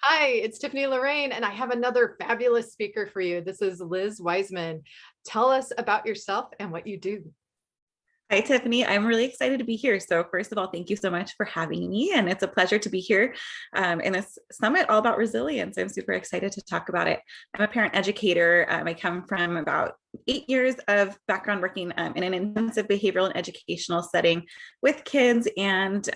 Hi, it's Tiffany Lorraine, and I have another fabulous speaker for you. This is Liz Weissman. Tell us about yourself and what you do. Hi, Tiffany. I'm really excited to be here. So, first of all, thank you so much for having me. And it's a pleasure to be here in this summit all about resilience. I'm super excited to talk about it. I'm a parent educator. I come from about 8 years of background working in an intensive behavioral and educational setting with kids, and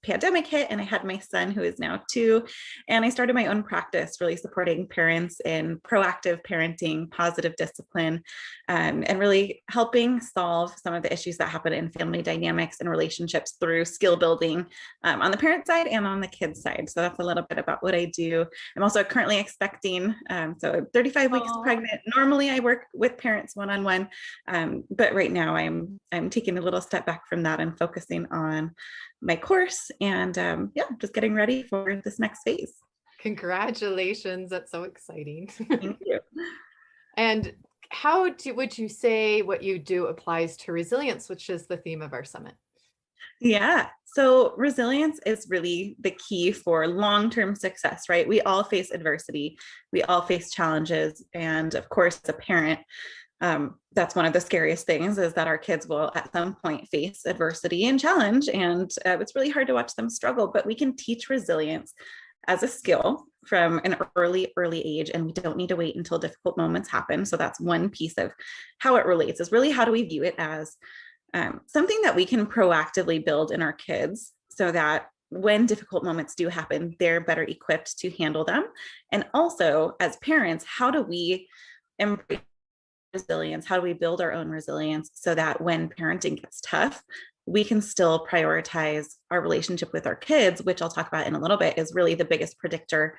pandemic hit and I had my son who is now 2, and I started my own practice really supporting parents in proactive parenting, positive discipline, and really helping solve some of the issues that happen in family dynamics and relationships through skill building on the parent side and on the kid side. So that's a little bit about what I do. I'm also currently expecting, so I'm 35 weeks pregnant. Normally I work with parents one-on-one, but right now I'm taking a little step back from that and focusing on my course and just getting ready for this next phase. Congratulations. That's so exciting. Thank you. And would you say what you do applies to resilience, which is the theme of our summit? Yeah. So resilience is really the key for long-term success, right? We all face adversity. We all face challenges. And of course, as a parent, that's one of the scariest things, is that our kids will at some point face adversity and challenge. And it's really hard to watch them struggle, but we can teach resilience as a skill from an early age, and we don't need to wait until difficult moments happen. So that's one piece of how it relates, is really how do we view it as something that we can proactively build in our kids so that when difficult moments do happen, they're better equipped to handle them. And also, as parents, how do we embrace resilience? How do we build our own resilience so that when parenting gets tough, we can still prioritize our relationship with our kids, which I'll talk about in a little bit, is really the biggest predictor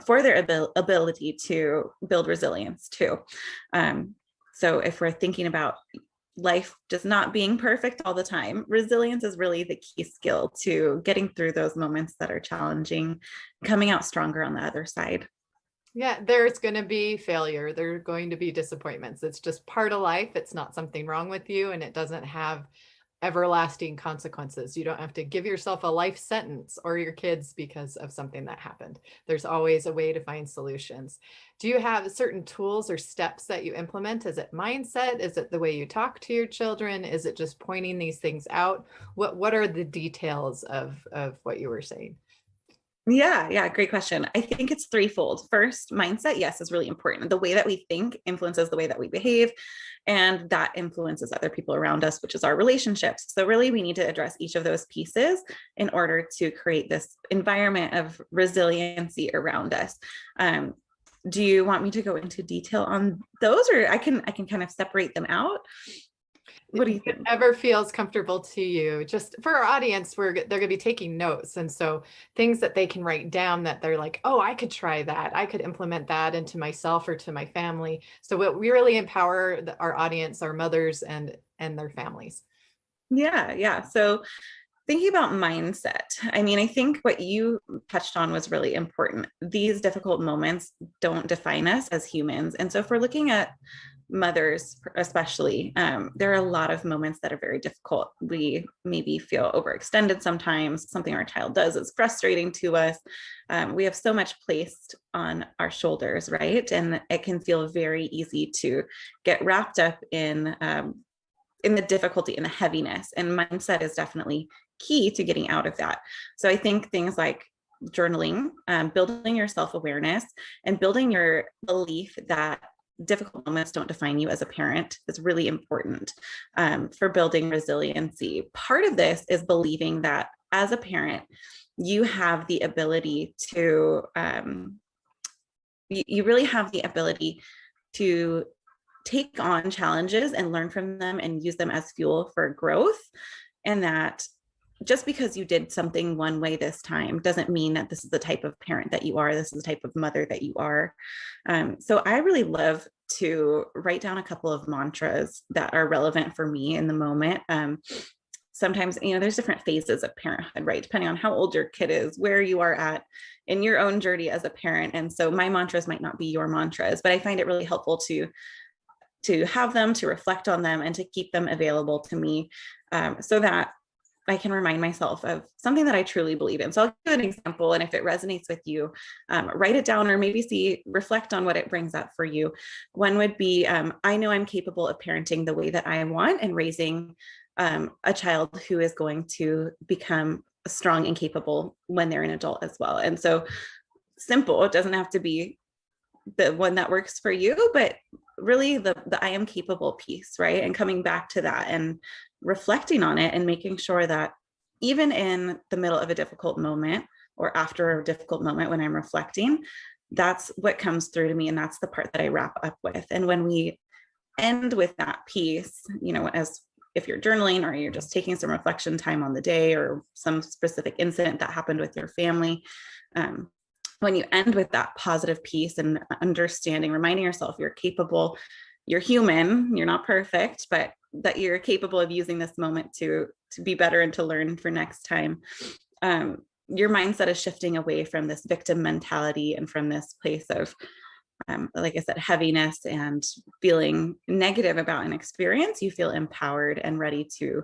for their ability to build resilience too. So if we're thinking about life just not being perfect all the time, resilience is really the key skill to getting through those moments that are challenging, coming out stronger on the other side. Yeah, there's going to be failure. There are going to be disappointments. It's just part of life. It's not something wrong with you, and it doesn't have everlasting consequences. You don't have to give yourself a life sentence or your kids because of something that happened. There's always a way to find solutions. Do you have certain tools or steps that you implement? Is it mindset? Is it the way you talk to your children? Is it just pointing these things out? What are the details of what you were saying? Yeah, great question. I think it's threefold. First, mindset, yes, is really important. The way that we think influences the way that we behave, and that influences other people around us, which is our relationships. So really, we need to address each of those pieces in order to create this environment of resiliency around us. Do you want me to go into detail on those, or I can kind of separate them out? What do you think? Whatever feels comfortable to you. Just for our audience, they're going to be taking notes. And so things that they can write down that they're like, oh, I could try that. I could implement that into myself or to my family. So we really empower our audience, our mothers and their families. Yeah. So thinking about mindset, I mean, I think what you touched on was really important. These difficult moments don't define us as humans. And so if we're looking at mothers especially, there are a lot of moments that are very difficult. We maybe feel overextended sometimes. Something our child does is frustrating to us. We have so much placed on our shoulders, right? And it can feel very easy to get wrapped up in the difficulty and the heaviness. And mindset is definitely key to getting out of that. So I think things like journaling, building your self-awareness, and building your belief that difficult moments don't define you as a parent is really important for building resiliency. Part of this is believing that as a parent, you have the ability to, you really have the ability to take on challenges and learn from them and use them as fuel for growth. And that just because you did something one way this time doesn't mean that this is the type of parent that you are. This is the type of mother that you are. So I really love to write down a couple of mantras that are relevant for me in the moment. Sometimes, there's different phases of parenthood, right? Depending on how old your kid is, where you are at in your own journey as a parent. And so my mantras might not be your mantras, but I find it really helpful to have them, to reflect on them, and to keep them available to me, so that I can remind myself of something that I truly believe in. So I'll give an example, and if it resonates with you, write it down, or maybe reflect on what it brings up for you. One would be, I know I'm capable of parenting the way that I want and raising a child who is going to become strong and capable when they're an adult as well. And so simple, it doesn't have to be the one that works for you, but really the I am capable piece, right? And coming back to that and reflecting on it and making sure that even in the middle of a difficult moment or after a difficult moment when I'm reflecting, that's what comes through to me. And that's the part that I wrap up with. And when we end with that piece, as if you're journaling or you're just taking some reflection time on the day or some specific incident that happened with your family, when you end with that positive piece and understanding, reminding yourself you're capable, you're human, you're not perfect, but that you're capable of using this moment to be better and to learn for next time. Your mindset is shifting away from this victim mentality and from this place of, like I said, heaviness and feeling negative about an experience. You feel empowered and ready to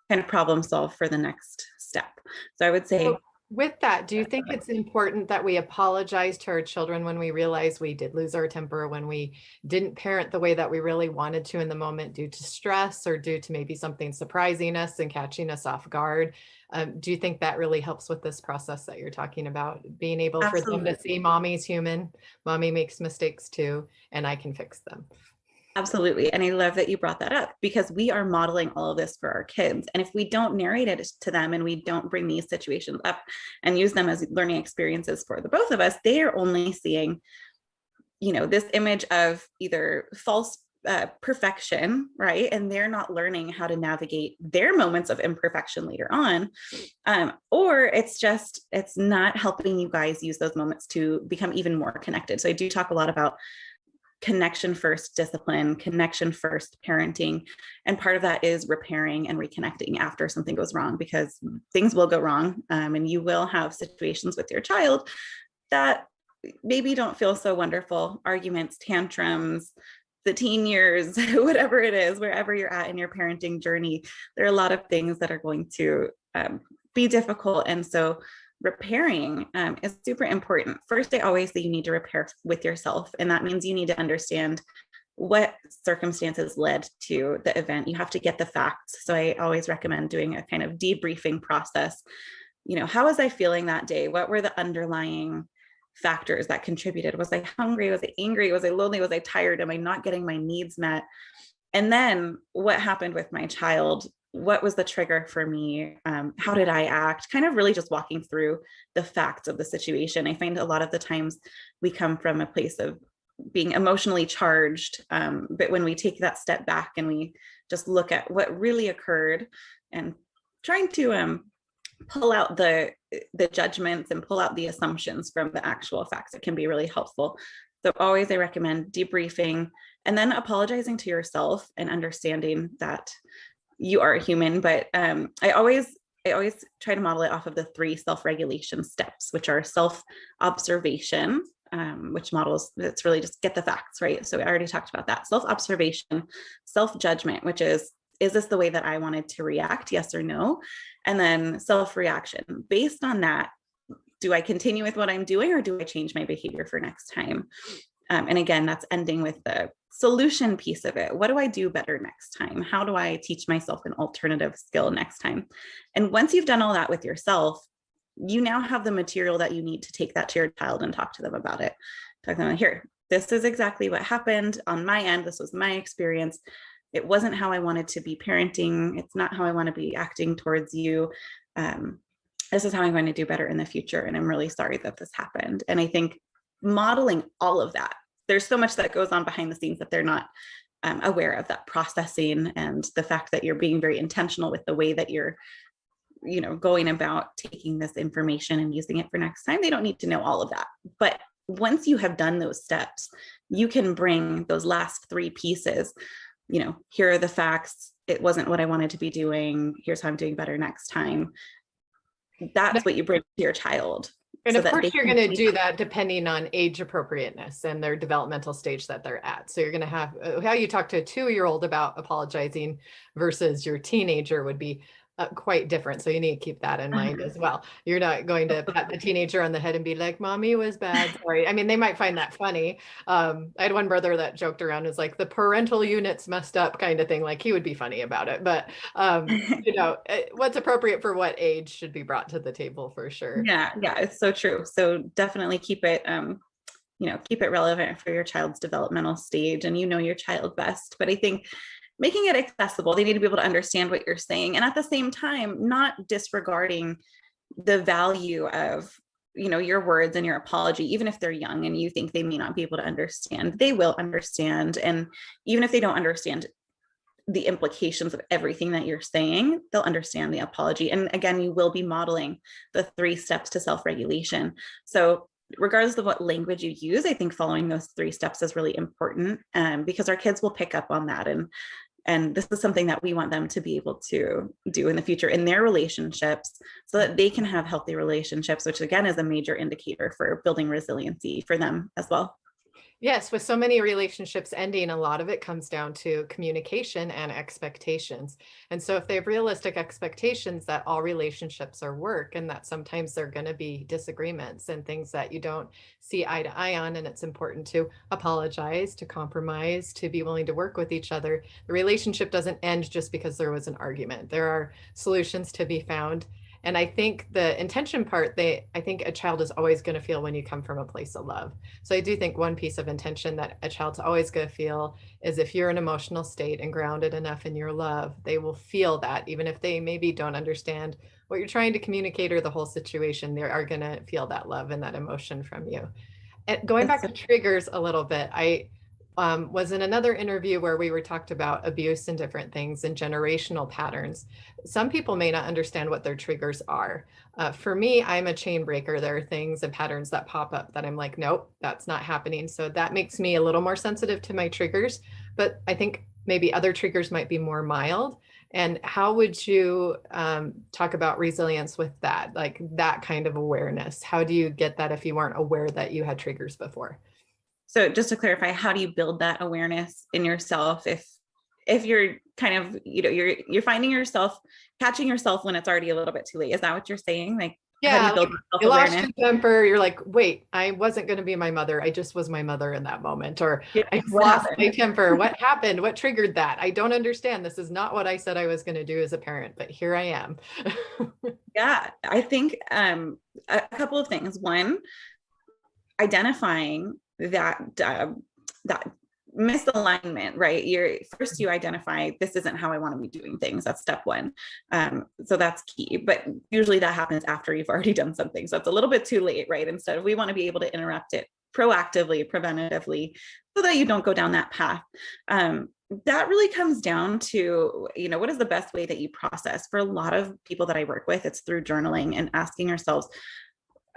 kind of problem solve for the next step. So I would say, with that, do you think it's important that we apologize to our children when we realize we did lose our temper, when we didn't parent the way that we really wanted to in the moment due to stress or due to maybe something surprising us and catching us off guard? Do you think that really helps with this process that you're talking about? Being able for them to see mommy's human, mommy makes mistakes too, and I can fix them. Absolutely. And I love that you brought that up, because we are modeling all of this for our kids. And if we don't narrate it to them and we don't bring these situations up and use them as learning experiences for the both of us, they are only seeing, this image of either false perfection, right? And they're not learning how to navigate their moments of imperfection later on. Or it's not helping you guys use those moments to become even more connected. So I do talk a lot about connection first discipline, connection first parenting. And part of that is repairing and reconnecting after something goes wrong, because things will go wrong. And you will have situations with your child that maybe don't feel so wonderful, arguments, tantrums, the teen years, whatever it is, wherever you're at in your parenting journey, there are a lot of things that are going to be difficult. And so repairing is super important. First, I always say you need to repair with yourself. And that means you need to understand what circumstances led to the event. You have to get the facts. So I always recommend doing a kind of debriefing process. How was I feeling that day? What were the underlying factors that contributed? Was I hungry? Was I angry? Was I lonely? Was I tired? Am I not getting my needs met? And then what happened with my child? What was the trigger for me? How did I act? Kind of really just walking through the facts of the situation. I find a lot of the times we come from a place of being emotionally charged, but when we take that step back and we just look at what really occurred and trying to pull out the judgments and pull out the assumptions from the actual facts, it can be really helpful. So always I recommend debriefing and then apologizing to yourself and understanding that you are a human. But I always try to model it off of the 3 self-regulation steps, which are self-observation, which models, it's really just get the facts, right? So I already talked about that. Self-observation, self-judgment, which is this the way that I wanted to react? Yes or no? And then self-reaction. Based on that, do I continue with what I'm doing or do I change my behavior for next time? And again, that's ending with the solution piece of it. What do I do better next time? How do I teach myself an alternative skill next time? And once you've done all that with yourself, you now have the material that you need to take that to your child and talk to them about it. Talk to them, here, this is exactly what happened on my end. This was my experience. It wasn't how I wanted to be parenting. It's not how I want to be acting towards you. This is how I'm going to do better in the future. And I'm really sorry that this happened. And I think modeling all of that, there's so much that goes on behind the scenes that they're not aware of, that processing and the fact that you're being very intentional with the way that you're, going about taking this information and using it for next time. They don't need to know all of that. But once you have done those steps, you can bring those last 3 pieces. Here are the facts. It wasn't what I wanted to be doing. Here's how I'm doing better next time. That's what you bring to your child. And of course, you're going to do that depending on age appropriateness and their developmental stage that they're at. So you're going to have how you talk to a 2-year-old about apologizing versus your teenager would be quite different. So you need to keep that in mind as well. You're not going to pat the teenager on the head and be like, mommy was bad. Sorry. I mean, they might find that funny. I had one brother that joked around, was like the parental unit's messed up kind of thing. Like he would be funny about it, but what's appropriate for what age should be brought to the table for sure. Yeah, it's so true. So definitely keep it keep it relevant for your child's developmental stage, and your child best. But I think making it accessible, they need to be able to understand what you're saying, and at the same time not disregarding the value of your words and your apology. Even if they're young and you think they may not be able to understand, they will understand. And even if they don't understand the implications of everything that you're saying, they'll understand the apology. And again, you will be modeling the 3 steps to self-regulation. So regardless of what language you use, I think following those 3 steps is really important, because our kids will pick up on that. And this is something that we want them to be able to do in the future in their relationships, so that they can have healthy relationships, which again is a major indicator for building resiliency for them as well. Yes, with so many relationships ending, a lot of it comes down to communication and expectations. And so if they have realistic expectations that all relationships are work, and that sometimes there are going to be disagreements and things that you don't see eye to eye on, and it's important to apologize, to compromise, to be willing to work with each other, the relationship doesn't end just because there was an argument. There are solutions to be found. And I think the intention part, I think a child is always going to feel when you come from a place of love. So I do think one piece of intention that a child's always going to feel is if you're in an emotional state and grounded enough in your love, they will feel that even if they maybe don't understand what you're trying to communicate or the whole situation, they are going to feel that love and that emotion from you. And going back to triggers a little bit, I was in another interview where we were talked about abuse and different things and generational patterns. Some people may not understand what their triggers are. For me, I'm a chain breaker. There are things and patterns that pop up that I'm like, nope, that's not happening. So that makes me a little more sensitive to my triggers. But I think maybe other triggers might be more mild. And how would you talk about resilience with that, like that kind of awareness? How do you get that if you weren't aware that you had triggers before? So just to clarify, how do you build that awareness in yourself if you're kind of, you're finding yourself catching yourself when it's already a little bit too late? Is that what you're saying? Like, yeah, how do you build you lost your temper. You're like, wait, I wasn't going to be my mother. I just was my mother in that moment. Or I lost my temper. What happened? What triggered that? I don't understand. This is not what I said I was going to do as a parent, but here I am. Yeah, I think a couple of things. One, identifying that misalignment, right? You identify, this isn't how I want to be doing things. That's step 1. So that's key, but usually that happens after you've already done something. So it's a little bit too late, right? Instead, we want to be able to interrupt it proactively, preventatively, so that you don't go down that path. That really comes down to, what is the best way that you process? For a lot of people that I work with, it's through journaling and asking ourselves,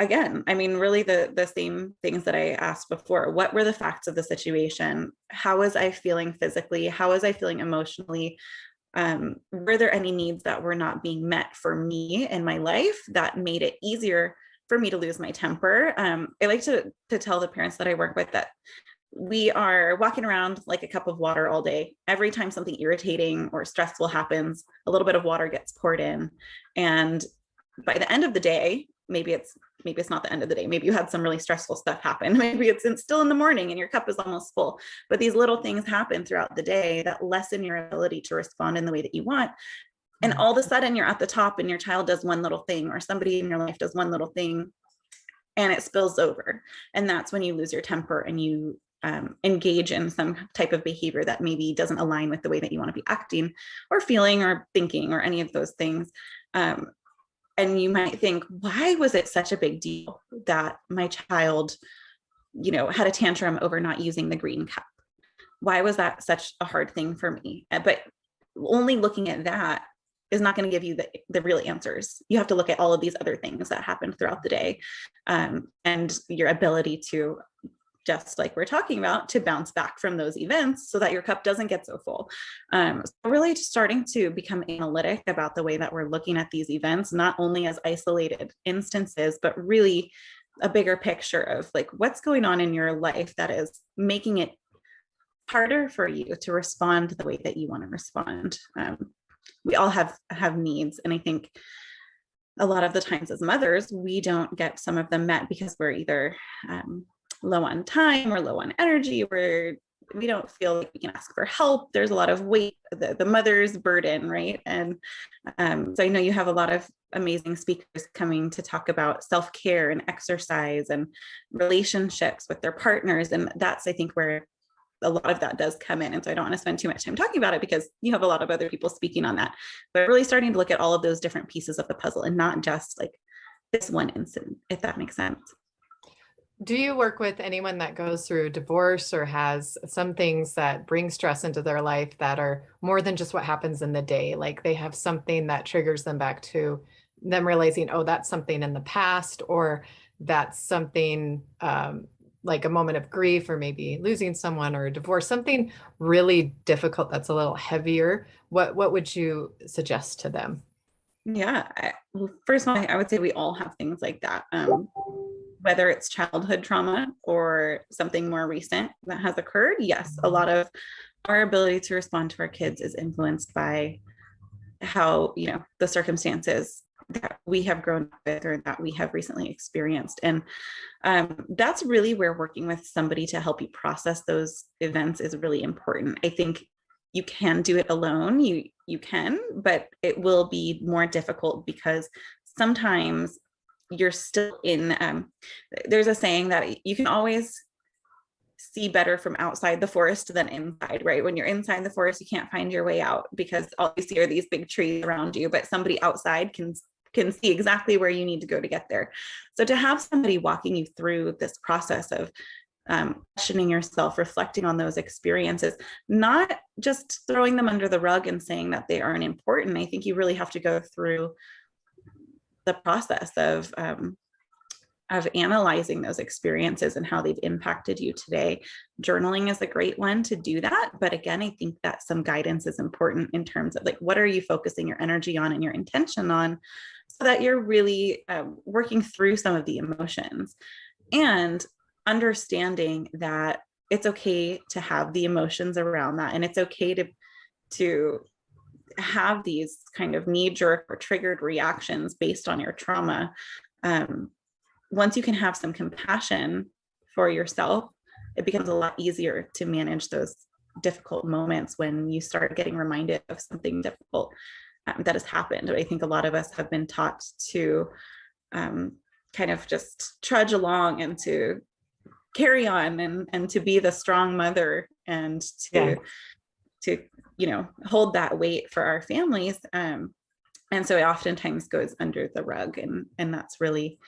again, I mean, really the same things that I asked before. What were the facts of the situation? How was I feeling physically? How was I feeling emotionally? Were there any needs that were not being met for me in my life that made it easier for me to lose my temper? I like to tell the parents that I work with that we are walking around like a cup of water all day. Every time something irritating or stressful happens, a little bit of water gets poured in. And by the end of the day, maybe it's not the end of the day. Maybe you had some really stressful stuff happen. Maybe it's still in the morning and your cup is almost full. But these little things happen throughout the day that lessen your ability to respond in the way that you want. And all of a sudden you're at the top and your child does one little thing, or somebody in your life does one little thing, and it spills over. And that's when you lose your temper and you engage in some type of behavior that maybe doesn't align with the way that you want to be acting or feeling or thinking or any of those things. And you might think, why was it such a big deal that my child, had a tantrum over not using the green cup? Why was that such a hard thing for me? But only looking at that is not going to give you the real answers. You have to look at all of these other things that happened throughout the day, and your ability to, just like we're talking about, to bounce back from those events so that your cup doesn't get so full. So really starting to become analytic about the way that we're looking at these events, not only as isolated instances, but really a bigger picture of like what's going on in your life that is making it harder for you to respond the way that you want to respond. we all have needs. And I think a lot of the times as mothers, we don't get some of them met because we're either low on time or low on energy, we don't feel like we can ask for help. There's a lot of weight, the mother's burden, right? And so I know you have a lot of amazing speakers coming to talk about self-care and exercise and relationships with their partners. And that's, I think, where a lot of that does come in. And so I don't want to spend too much time talking about it because you have a lot of other people speaking on that, but really starting to look at all of those different pieces of the puzzle and not just like this one incident, if that makes sense. Do you work with anyone that goes through divorce or has some things that bring stress into their life that are more than just what happens in the day? Like they have something that triggers them back to them realizing, oh, that's something in the past, or that's something like a moment of grief, or maybe losing someone or a divorce, something really difficult that's a little heavier. What would you suggest to them? Yeah. Well, first of all, I would say we all have things like that. Whether it's childhood trauma or something more recent that has occurred, yes, a lot of our ability to respond to our kids is influenced by how, the circumstances that we have grown up with or that we have recently experienced. And that's really where working with somebody to help you process those events is really important. I think you can do it alone, you can, but it will be more difficult because sometimes you're still in, there's a saying that you can always see better from outside the forest than inside, right? When you're inside the forest, you can't find your way out because all you see are these big trees around you, but somebody outside can see exactly where you need to go to get there. So to have somebody walking you through this process of questioning yourself, reflecting on those experiences, not just throwing them under the rug and saying that they aren't important. I think you really have to go through the process of analyzing those experiences and how they've impacted you today. Journaling is a great one to do that. But again, I think that some guidance is important in terms of like, what are you focusing your energy on and your intention on so that you're really working through some of the emotions and understanding that it's okay to have the emotions around that. And it's okay to have these kind of knee-jerk or triggered reactions based on your trauma. Once you can have some compassion for yourself, it becomes a lot easier to manage those difficult moments when you start getting reminded of something difficult that has happened. I think a lot of us have been taught to kind of just trudge along and to carry on and to be the strong mother and to hold that weight for our families. And so it oftentimes goes under the rug. And that's really,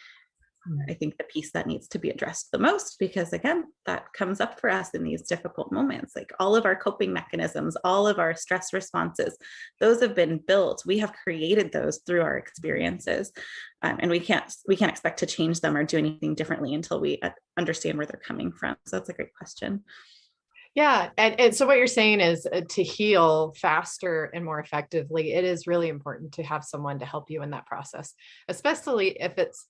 I think, the piece that needs to be addressed the most, because again, that comes up for us in these difficult moments. Like all of our coping mechanisms, all of our stress responses, those have been built. We have created those through our experiences. And we can't expect to change them or do anything differently until we understand where they're coming from. So that's a great question. Yeah. And so what you're saying is to heal faster and more effectively, it is really important to have someone to help you in that process, especially if it's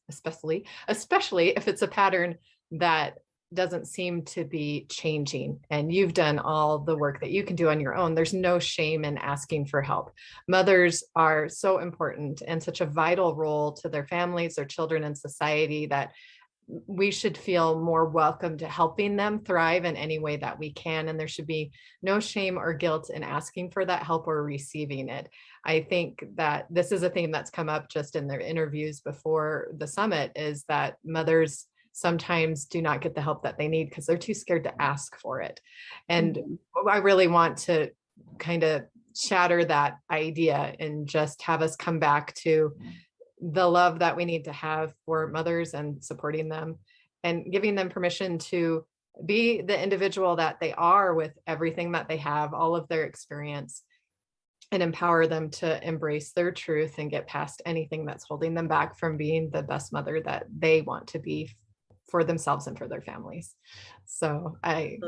a pattern that doesn't seem to be changing and you've done all the work that you can do on your own. There's no shame in asking for help. Mothers are so important and such a vital role to their families, their children, and society that we should feel more welcome to helping them thrive in any way that we can. And there should be no shame or guilt in asking for that help or receiving it. I think that this is a theme that's come up just in their interviews before the summit, is that mothers sometimes do not get the help that they need because they're too scared to ask for it. And I really want to kind of shatter that idea and just have us come back to the love that we need to have for mothers and supporting them and giving them permission to be the individual that they are with everything that they have, all of their experience, and empower them to embrace their truth and get past anything that's holding them back from being the best mother that they want to be for themselves and for their families. So I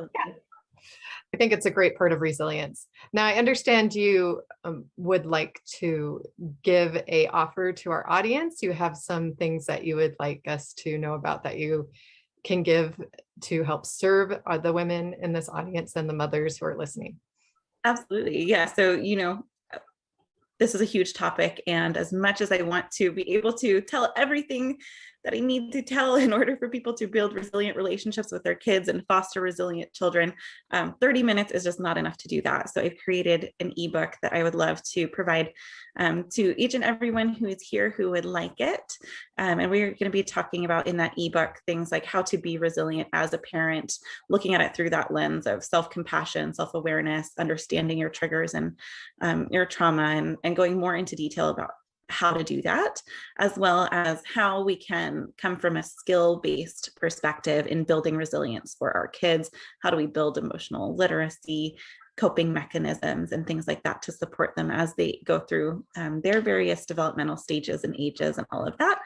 think it's a great part of resilience. Now, I understand you would like to give a offer to our audience. You have some things that you would like us to know about that you can give to help serve the women in this audience and the mothers who are listening. Absolutely. Yeah. So, this is a huge topic. And as much as I want to be able to tell everything that I need to tell in order for people to build resilient relationships with their kids and foster resilient children, 30 minutes is just not enough to do that. So I've created an ebook that I would love to provide to each and everyone who is here who would like it. And we're going to be talking about in that ebook things like how to be resilient as a parent, looking at it through that lens of self-compassion, self-awareness, understanding your triggers and your trauma, and going more into detail about how to do that, as well as how we can come from a skill-based perspective in building resilience for our kids. How do we build emotional literacy, coping mechanisms, and things like that to support them as they go through their various developmental stages and ages and all of that.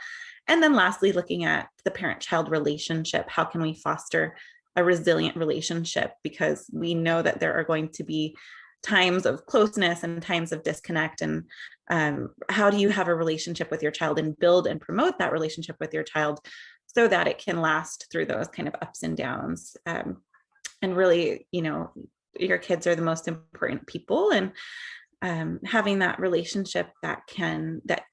And then lastly, looking at the parent-child relationship. How can we foster a resilient relationship? Because we know that there are going to be times of closeness and times of disconnect. And how do you have a relationship with your child and build and promote that relationship with your child so that it can last through those kind of ups and downs? And really, your kids are the most important people, and having that relationship that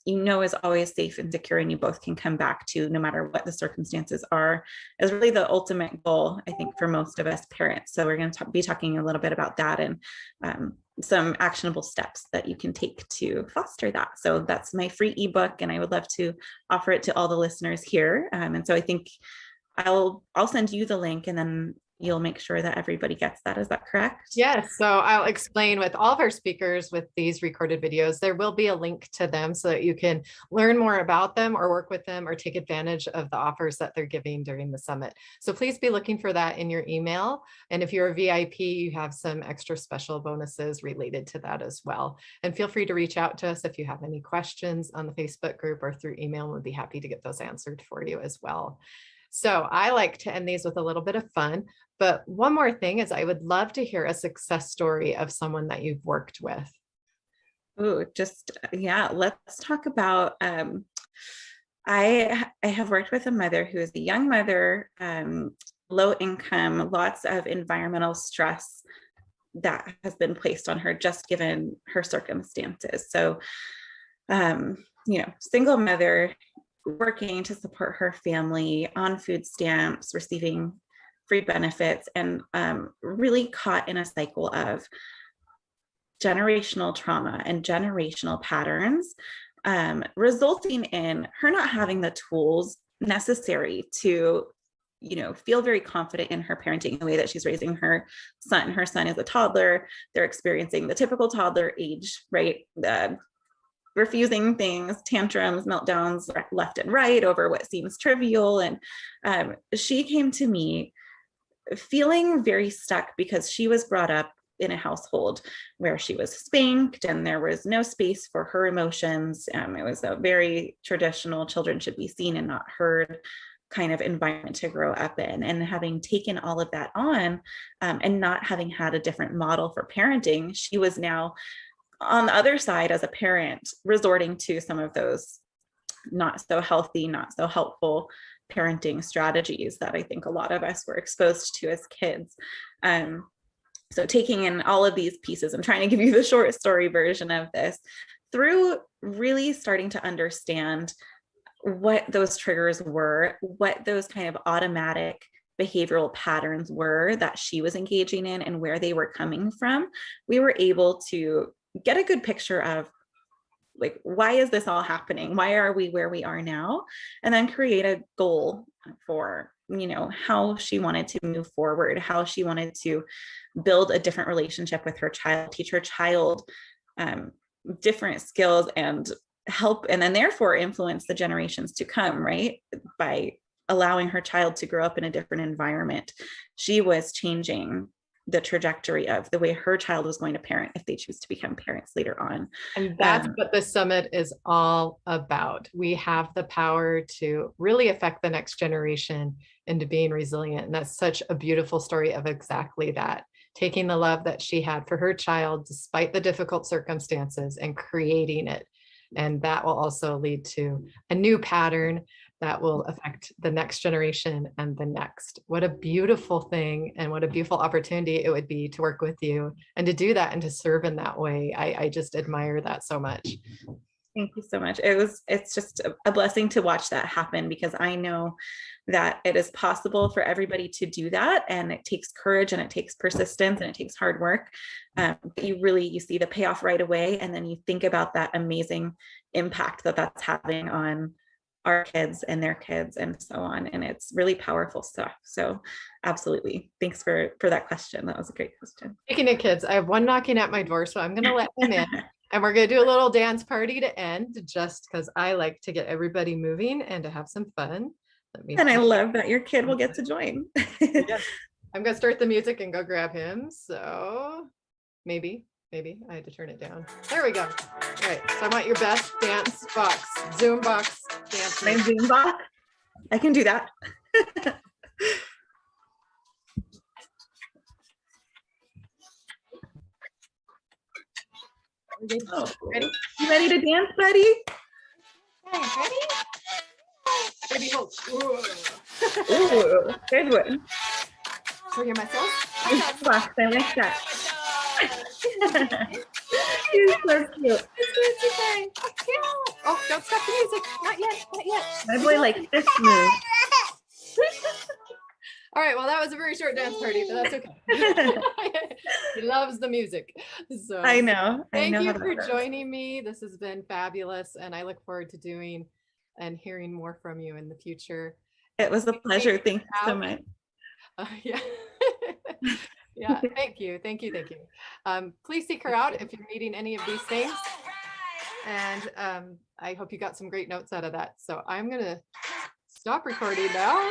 is always safe and secure and you both can come back to no matter what the circumstances are, is really the ultimate goal, I think, for most of us parents. So we're going to be talking a little bit about that and some actionable steps that you can take to foster that. So that's my free ebook, and I would love to offer it to all the listeners here. And so I think I'll send you the link, and then you'll make sure that everybody gets that. Is that correct? Yes. So I'll explain with all of our speakers with these recorded videos, there will be a link to them so that you can learn more about them or work with them or take advantage of the offers that they're giving during the summit. So please be looking for that in your email. And if you're a VIP, you have some extra special bonuses related to that as well. And feel free to reach out to us if you have any questions on the Facebook group or through email. We'd be happy to get those answered for you as well. So I like to end these with a little bit of fun, but one more thing is I would love to hear a success story of someone that you've worked with. Oh, let's talk about, I have worked with a mother who is a young mother, low income, lots of environmental stress that has been placed on her just given her circumstances. So, single mother, working to support her family on food stamps, receiving free benefits, and really caught in a cycle of generational trauma and generational patterns, resulting in her not having the tools necessary to feel very confident in her parenting, the way that she's raising her son. Her son is a toddler. They're experiencing the typical toddler age, right? Refusing things, tantrums, meltdowns left and right over what seems trivial. And she came to me feeling very stuck because she was brought up in a household where she was spanked and there was no space for her emotions. It was a very traditional children should be seen and not heard kind of environment to grow up in. And having taken all of that on and not having had a different model for parenting, she was now on the other side as a parent, resorting to some of those not so healthy, not so helpful parenting strategies that I think a lot of us were exposed to as kids. So taking in all of these pieces and trying to give you the short story version of this, through really starting to understand what those triggers were, what those kind of automatic behavioral patterns were that she was engaging in and where they were coming from, we were able to get a good picture of like, why is this all happening? Why are we where we are now? And then create a goal for, how she wanted to move forward, how she wanted to build a different relationship with her child, teach her child different skills and help, and then therefore influence the generations to come, right? By allowing her child to grow up in a different environment. She was changing the trajectory of the way her child was going to parent if they choose to become parents later on. And that's what the summit is all about. We have the power to really affect the next generation into being resilient. And that's such a beautiful story of exactly that. Taking the love that she had for her child, despite the difficult circumstances, and creating it. And that will also lead to a new pattern that will affect the next generation and the next. What a beautiful thing and what a beautiful opportunity it would be to work with you and to do that and to serve in that way. I just admire that so much. Thank you so much. It's just a blessing to watch that happen, because I know that it is possible for everybody to do that. And it takes courage and it takes persistence and it takes hard work. But you see the payoff right away. And then you think about that amazing impact that that's having on our kids and their kids and so on. And it's really powerful stuff. So absolutely. Thanks for that question. That was a great question. Speaking of kids, I have one knocking at my door, so I'm going to let them in. And we're going to do a little dance party to end, just because I like to get everybody moving and to have some fun. And I love that your kid will get to join. Yes. I'm going to start the music and go grab him. So maybe I had to turn it down. There we go. All right. So I want your best dance box, Zoom box dance. My Zoom box? I can do that. Oh. Ready? You ready to dance, buddy? Okay, ready? Baby, hold. Ooh, good one. Show you myself. I like that. You're so cute. Oh, don't stop the music. Not yet. Not yet. My boy likes this move. All right. Well, that was a very short dance party, but that's okay. He loves the music. So I know. Thank you for joining me. This has been fabulous, and I look forward to doing and hearing more from you in the future. It was a pleasure. Thank you so much. Yeah. Yeah. Thank you. Please seek her out if you're needing any of these things. And I hope you got some great notes out of that. So I'm going to stop recording now.